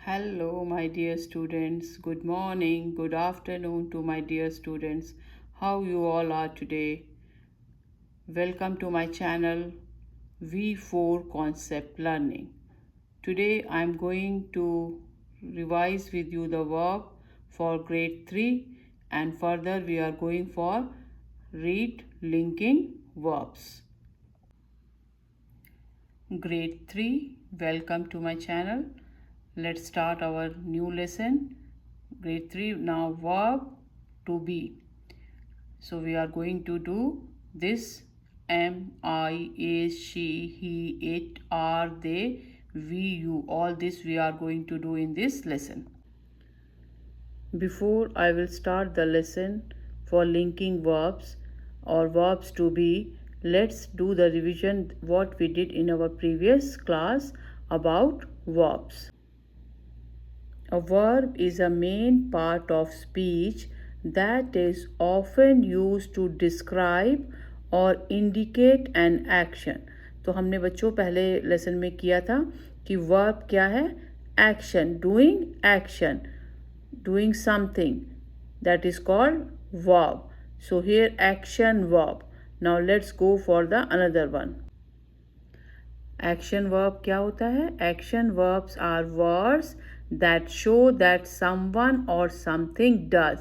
Hello, my dear students. Good morning, good afternoon to my dear students. How you all are today? Welcome to my channel V4 Concept Learning. Today I am going to revise with you the verb for grade 3 and further we are going for read linking verbs. Grade 3, welcome to my channel. Let's start our new lesson. Grade 3, now verb to be. So we are going to do this am, I, is, she, he, it, are, they, we, you. All this we are going to do in this lesson. Before I will start the lesson for linking verbs or verbs to be, let's do the revision what we did in our previous class about verbs. A verb is a main part of speech that is often used to describe or indicate an action. तो हमने बच्चों पहले lesson में किया था कि verb क्या है? Action, doing something, that is called verb. So here action verb. Now let's go for the another one. Action verb क्या होता है? Action verbs are words that show that someone or something does.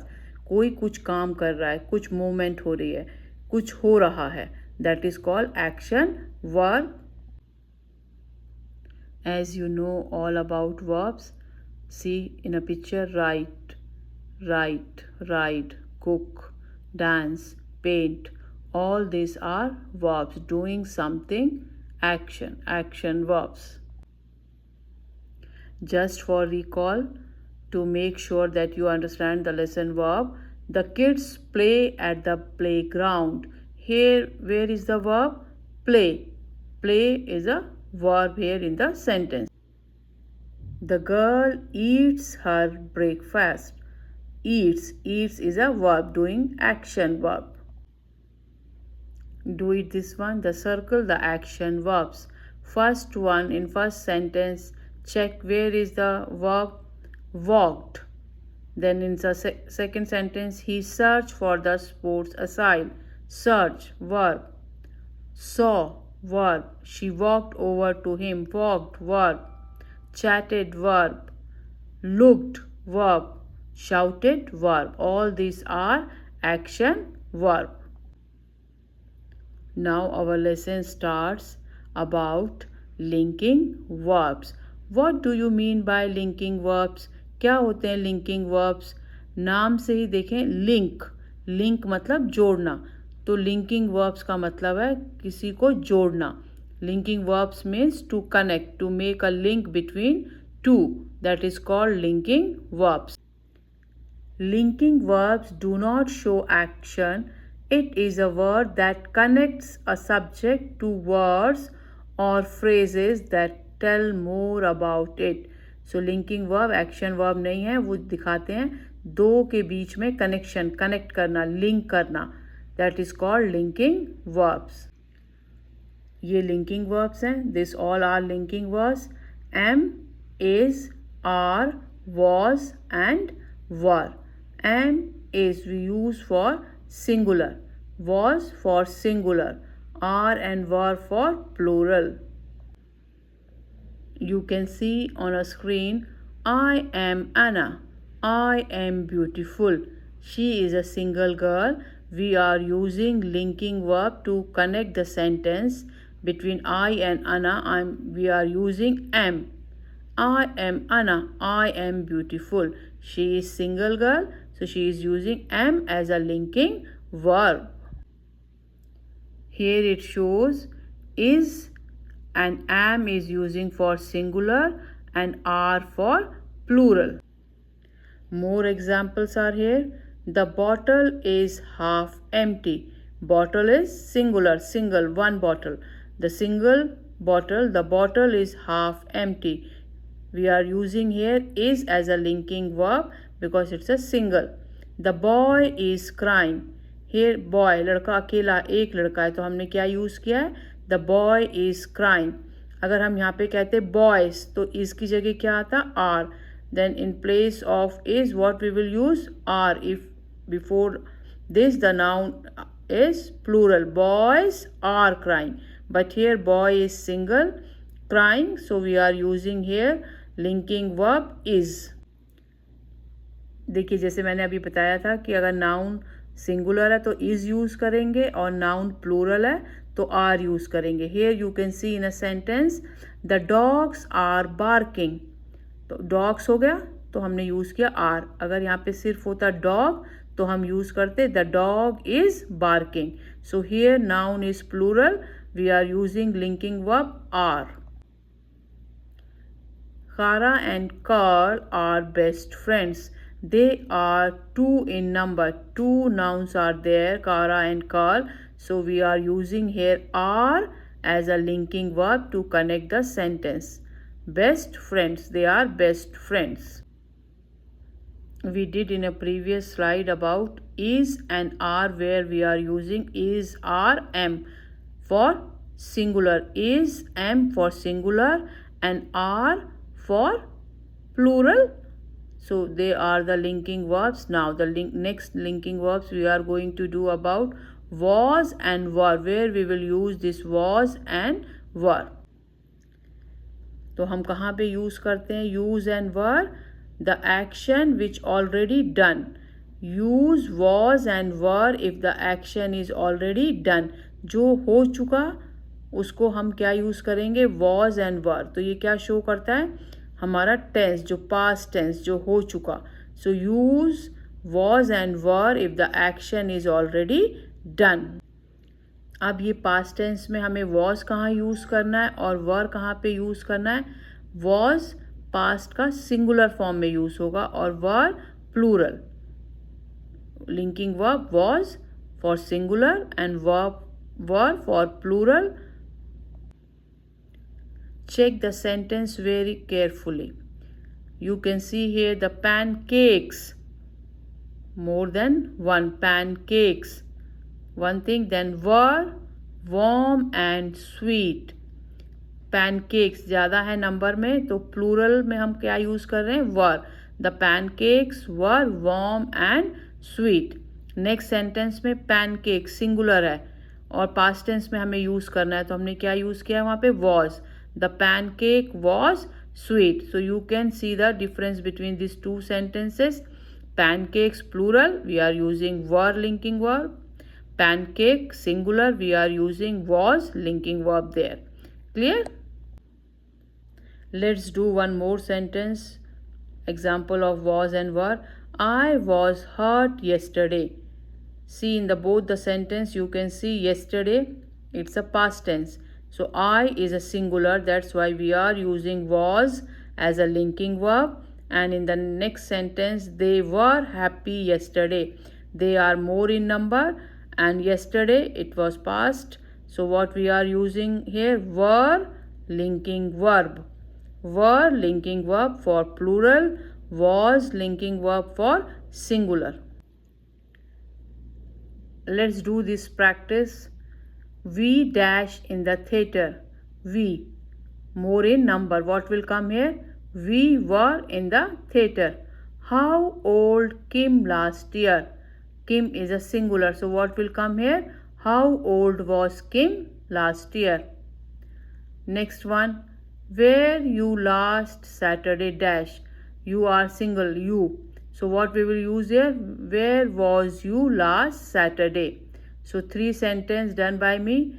कोई कुछ काम कर रहा है, कुछ मूवमेंट हो रही है, कुछ हो रहा है. That is called action verb. As you know all about verbs, see in a picture write, ride, cook, dance, paint. All these are verbs doing something, action verbs. Just for recall, to make sure that you understand the lesson verb, the kids play at the playground. Here, where is the verb? Play. Play is a verb here in the sentence. The girl eats her breakfast. Eats is a verb doing action verb. Do it this one, the circle the action verbs. First one in first sentence, check where is the verb? Walked. Then in the second sentence, he searched for the sports asile. Search, verb. Saw, verb. She walked over to him. Walked, verb. Chatted, verb. Looked, verb. Shouted, verb. All these are action verb. Now our lesson starts about linking verbs. What do you mean by linking verbs? क्या होते हैं linking verbs? नाम से ही देखें link मतलब जोड़ना. तो linking verbs का मतलब है किसी को जोड़ना. Linking verbs means to connect, to make a link between two. That is called linking verbs. Linking verbs do not show action. It is a word that connects a subject to words or phrases that tell more about it. So linking verb action verb नहीं है, वो दिखाते हैं दो के बीच में connection, connect करना, link करना. That is called linking verbs. ये linking verbs हैं. This all are linking verbs. Am, is, are, was and were. Am is we use for singular, was for singular, are and were for plural. You can see on a screen, I am Anna. I am beautiful. She is a single girl. We are using linking verb to connect the sentence between I and Anna. We are using am. I am Anna. I am beautiful. She is single girl. So she is using am as a linking verb. Here it shows is and am is using for singular and are for plural. More examples are here. The bottle is half empty. Bottle is singular, one bottle. The bottle is half empty. We are using here is as a linking verb because it's a single. The boy is crying. Here boy, लड़का अकेला एक लड़का है तो हमने क्या use किया है? The boy is crying. अगर हम यहाँ पे कहते boys तो is की जगह क्या आता? are. then in place of is what we will use? Are. If before this the noun is plural, boys are crying, but here boy is single, crying, so we are using here linking verb is. देखिए जैसे मैंने अभी बताया था कि अगर noun singular है तो इज़ यूज़ करेंगे और नाउन प्लूरल है तो आर यूज़ करेंगे. Here you can see in a sentence the dogs are barking. तो डॉग्स हो गया तो हमने यूज़ किया आर. अगर यहाँ पे सिर्फ होता डॉग तो हम यूज़ करते the dog is barking. So here noun is plural, we are using linking verb are. Kara and Carl are best friends. They are two in number. Two nouns are there, Kara and Carl. So we are using here are as a linking verb to connect the sentence. Best friends. They are best friends. We did in a previous slide about is and are, where we are using is, are, am for singular. Is, am for singular and are for plural. So they are the linking verbs. Now the next linking verbs we are going to do about was and were, where we will use this was and were. तो हम कहाँ पे use करते हैं use and were? The action which already done. Use was and were if the action is already done. जो हो चुका उसको हम क्या यूज़ करेंगे? was and were. तो ये क्या शो करता है? हमारा टेंस, जो पास्ट टेंस जो हो चुका. सो use was and were if the action is already done. अब ये पास्ट टेंस में हमें was कहाँ यूज़ करना है और were कहाँ पे यूज़ करना है? was पास्ट का सिंगुलर फॉर्म में यूज़ होगा और were plural. Linking verb was for singular and verb were for plural. Check the sentence very carefully. You can see here the pancakes. More than one pancakes. One thing, then were warm and sweet. Pancakes ज़्यादा है number में तो plural में हम क्या use कर रहे हैं? were. The pancakes were warm and sweet. Next sentence में pancake सिंगुलर है और पास्ट टेंस में हमें यूज़ करना है तो हमने क्या यूज़ किया वहाँ पे? was. The pancake was sweet. So you can see the difference between these two sentences. Pancakes plural, we are using were linking verb. Pancake singular, we are using was linking verb there. Clear? Let's do one more sentence. Example of was and were. I was hurt yesterday. See in the both the sentence you can see yesterday. It's a past tense. So I is a singular, that's why we are using was as a linking verb. And in the next sentence, they were happy yesterday. They are more in number and yesterday it was past. So what we are using here? Were linking verb. Were linking verb for plural. Was linking verb for singular. Let's do this practice. We dash in the theater. We, more in number. What will come here? We were in the theater. How old Kim last year? Kim is a singular. So what will come here? How old was Kim last year? Next one. Where you last Saturday dash. You are single. You. So what we will use here? Where was you last Saturday? So 3 sentences done by me.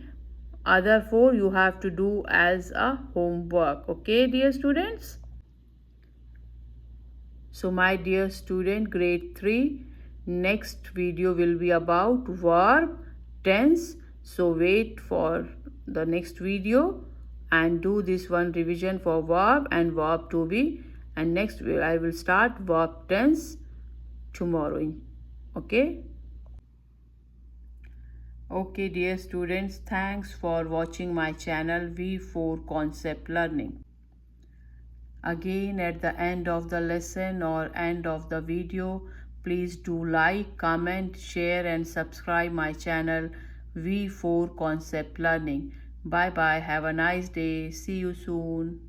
Other 4 you have to do as a homework. Okay, dear students? So my dear student, grade 3, next video will be about verb tense. So wait for the next video and do this one revision for verb and verb to be. And next I will start verb tense tomorrow. Okay? Okay dear students, thanks for watching my channel V4 Concept Learning. Again at the end of the lesson or end of the video, please do like, comment, share and subscribe my channel V4 Concept Learning. Bye bye, have a nice day, see you soon.